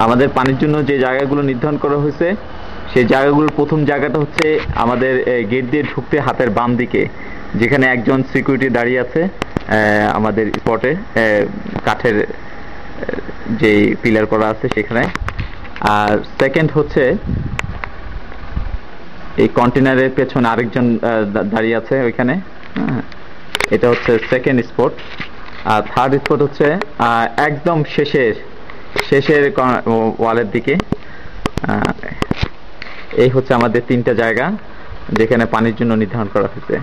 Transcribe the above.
আমাদের পানির জন্য যে জায়গাগুলো নির্ধারণ করা হয়েছে সেই জায়গাগুলোর প্রথম জায়গাটা হচ্ছে আমাদের গেট দিয়ে ঢুকতে হাতের বাম দিকে, যেখানে একজন সিকিউরিটি দাঁড়িয়ে আছে আমাদের স্পটে, কাঠের যে পিলার করা আছে সেখানে। আর সেকেন্ড হচ্ছে এই কন্টেনারের পেছনে আরেকজন দাঁড়িয়ে আছে ওইখানে, এটা হচ্ছে সেকেন্ড স্পট। আর থার্ড স্পট হচ্ছে একদম শেষের ওয়ালের দিকে। এই হচ্ছে আমাদের তিনটা জায়গা যেখানে পানির জন্য নির্ধারণ করা হয়েছে।